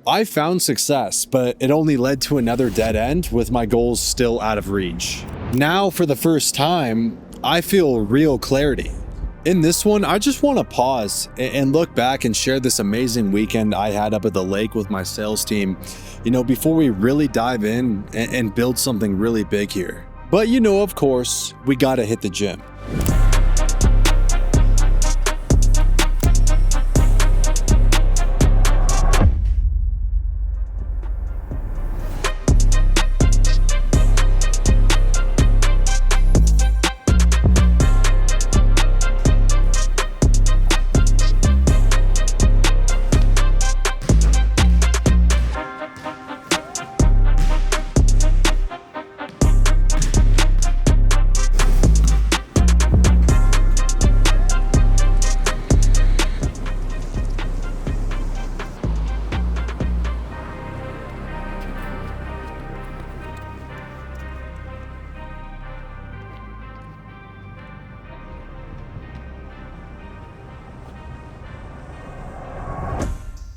I found success, but it only led to another dead end with my goals still out of reach. Now, for the first time, I feel real clarity. In this one, I just want to pause and look back and share this amazing weekend I had up at the lake with my sales team, before we really dive in and build something really big here. But of course, we gotta hit the gym.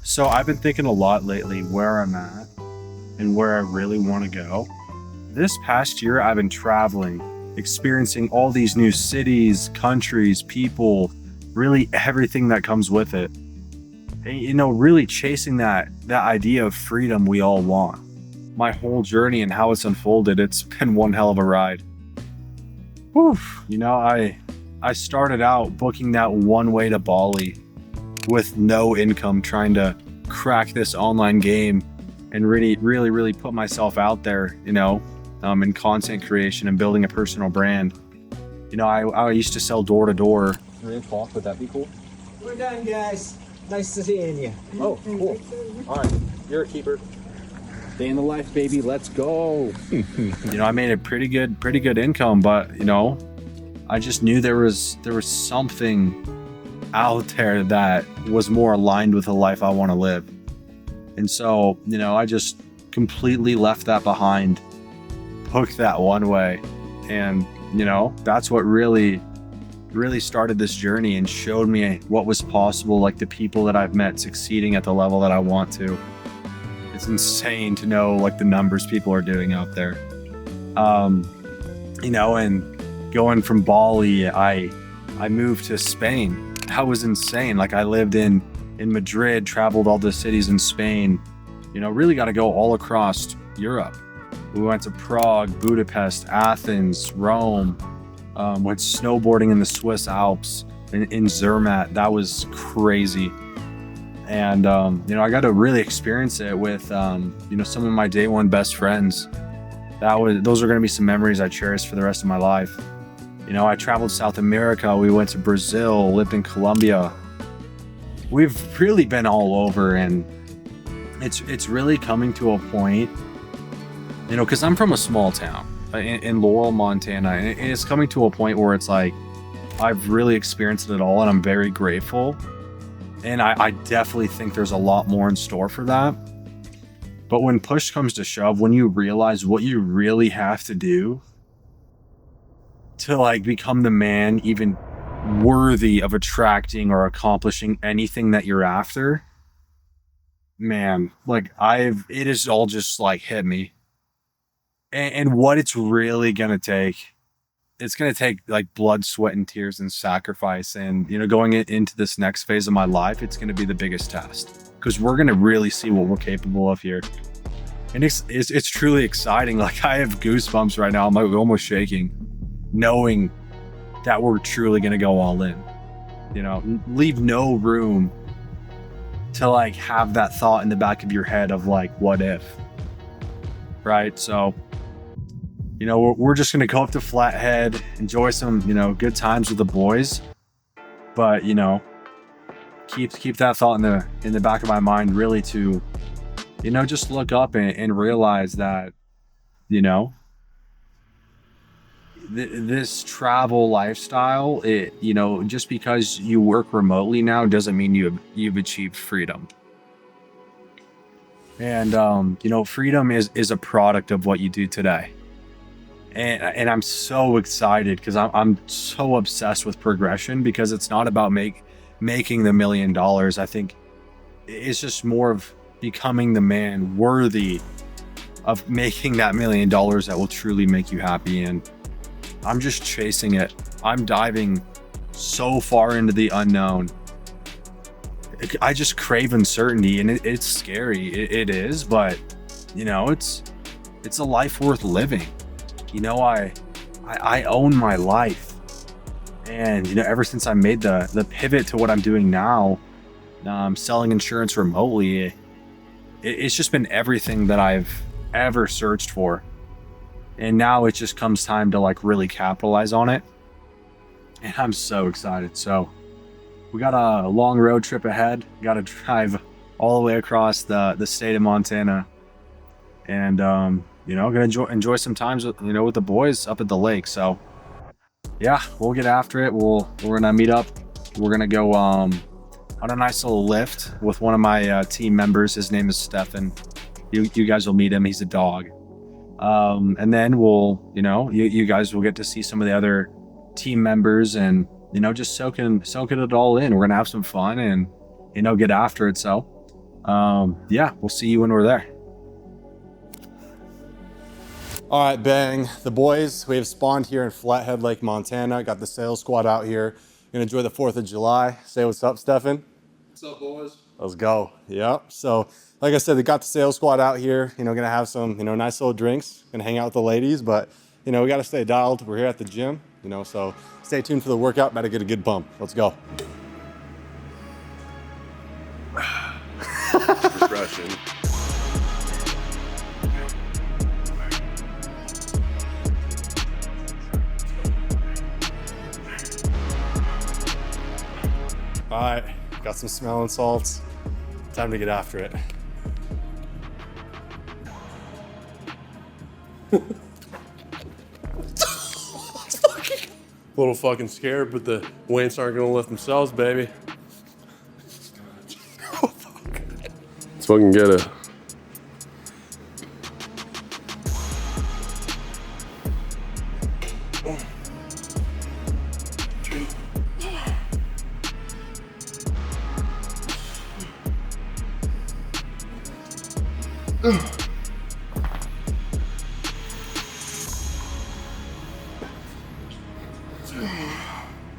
So I've been thinking a lot lately where I'm at and where I really want to go. This past year, I've been traveling, experiencing all these new cities, countries, people, really everything that comes with it. And, really chasing that idea of freedom we all want. My whole journey and how it's unfolded, it's been one hell of a ride. Whew. I started out booking that one way to Bali with no income, trying to crack this online game and really put myself out there, in content creation and building a personal brand. I used to sell door to door. Talk, would that be cool? We're done, guys. Nice to seeing you. Oh, cool. All right, you're a keeper. Day in the life, baby. Let's go. I made a pretty good income, but I just knew there was something out there that was more aligned with the life I want to live. And so, I just completely left that behind, booked that one way. And, that's what really started this journey and showed me what was possible, like the people that I've met succeeding at the level that I want to. It's insane to know like the numbers people are doing out there. And going from Bali, I moved to Spain. That was insane. Like I lived in Madrid, traveled all the cities in Spain, really got to go all across Europe. We went to Prague, Budapest, Athens, Rome, went snowboarding in the Swiss Alps, in Zermatt. That was crazy. And, I got to really experience it with, some of my day one best friends. Those are going to be some memories I cherish for the rest of my life. I traveled South America. We went to Brazil, lived in Colombia. We've really been all over, and it's really coming to a point, because I'm from a small town in Laurel, Montana, and it's coming to a point where it's like I've really experienced it all, and I'm very grateful. And I definitely think there's a lot more in store for that. But when push comes to shove, when you realize what you really have to do to like become the man even worthy of attracting or accomplishing anything that you're after, man, like it has all just like hit me. And what it's really gonna take, it's gonna take like blood, sweat, and tears and sacrifice. And going into this next phase of my life, it's gonna be the biggest test, because we're gonna really see what we're capable of here. And it's truly exciting. Like I have goosebumps right now. I'm like almost shaking, knowing that we're truly going to go all in, leave no room to like have that thought in the back of your head of like, what if, right? So, we're just going to go up to Flathead, enjoy some, good times with the boys, but, keep that thought in the back of my mind, really to, just look up and realize that, this travel lifestyle, just because you work remotely now doesn't mean you've achieved freedom. And freedom is a product of what you do today. And I'm so excited because I'm so obsessed with progression, because it's not about making the $1 million. I think it's just more of becoming the man worthy of making that $1 million that will truly make you happy. And I'm just chasing it. I'm diving so far into the unknown. I just crave uncertainty, and it's scary. It is, but you know, it's a life worth living. You know, I own my life, and you know, ever since I made the pivot to what I'm doing now, selling insurance remotely, it's just been everything that I've ever searched for. And now it just comes time to like really capitalize on it. And I'm so excited. So we got a long road trip ahead. Got to drive all the way across the state of Montana. And, you know, gonna enjoy some times with, you know, with the boys up at the lake. So yeah, we'll get after it. We're gonna meet up. We're gonna go on a nice little lift with one of my team members. His name is Stefan. You guys will meet him. He's a dog. And then we'll, you know, you guys will get to see some of the other team members and, you know, just soaking it all in. We're gonna have some fun and, you know, get after it. So yeah, we'll see you when we're there. All right, bang. The boys, we have spawned here in Flathead Lake, Montana. Got the sales squad out here. Gonna enjoy the 4th of July. Say what's up, Stefan. What's up, boys? Let's go. Yep. So, like I said, they got the sales squad out here. You know, gonna have some, you know, nice little drinks. Gonna hang out with the ladies, but you know, we gotta stay dialed. We're here at the gym, you know, so stay tuned for the workout. Better get a good bump. Let's go. Refreshing. All right, got some smelling salts. Time to get after it. A little fucking scared, but the Waynes aren't gonna lift themselves, baby. Let's fucking get it.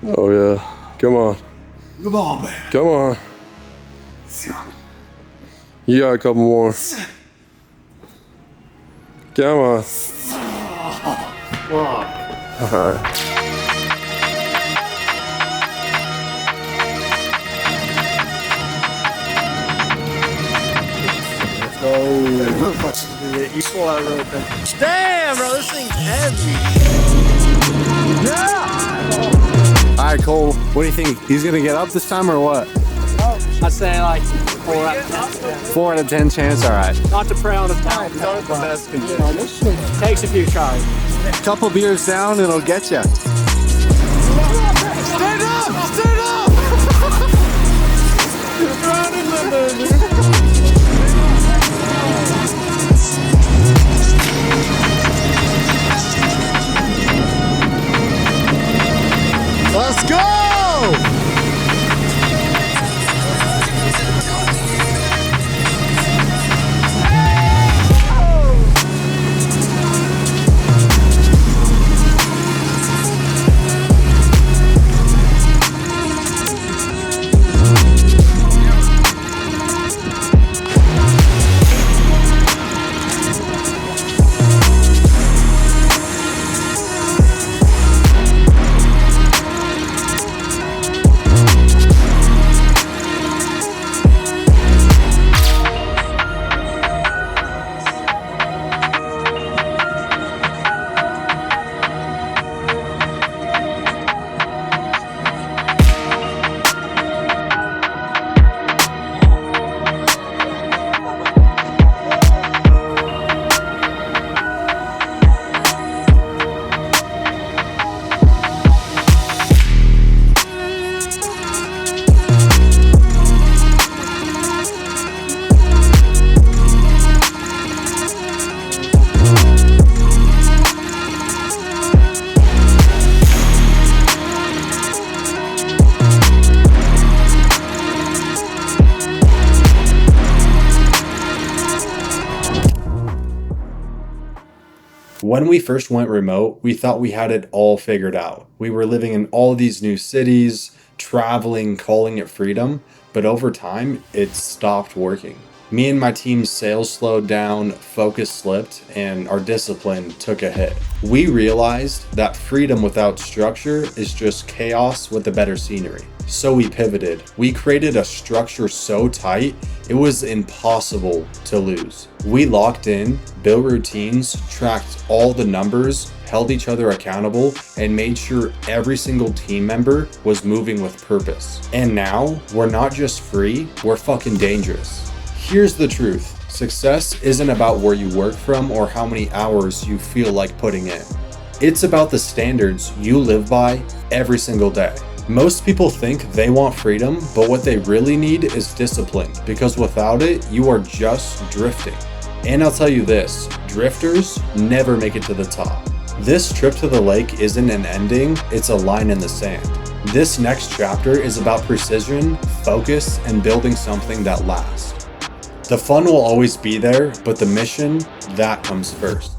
Oh yeah, come on. Come on, man. Come on. You got a couple more. Come on. All right. Damn, bro, this thing's heavy. All right, Cole, what do you think? He's gonna get up this time or what? I'd say like 4 out of 10 chance, all right. not to proud of time. Takes a few tries. Couple beers down, it'll get you. Stand up! Stand up! Let's go! When we first went remote, we thought we had it all figured out. We were living in all these new cities, traveling, calling it freedom, but over time, it stopped working. Me and my team's sales slowed down, focus slipped, and our discipline took a hit. We realized that freedom without structure is just chaos with a better scenery. So we pivoted. We created a structure so tight, it was impossible to lose. We locked in, built routines, tracked all the numbers, held each other accountable, and made sure every single team member was moving with purpose. And now, we're not just free, we're fucking dangerous. Here's the truth. Success isn't about where you work from or how many hours you feel like putting in. It's about the standards you live by every single day. Most people think they want freedom, but what they really need is discipline, because without it, you are just drifting. And I'll tell you this, drifters never make it to the top. This trip to the lake isn't an ending, it's a line in the sand. This next chapter is about precision, focus, and building something that lasts. The fun will always be there, but the mission, that comes first.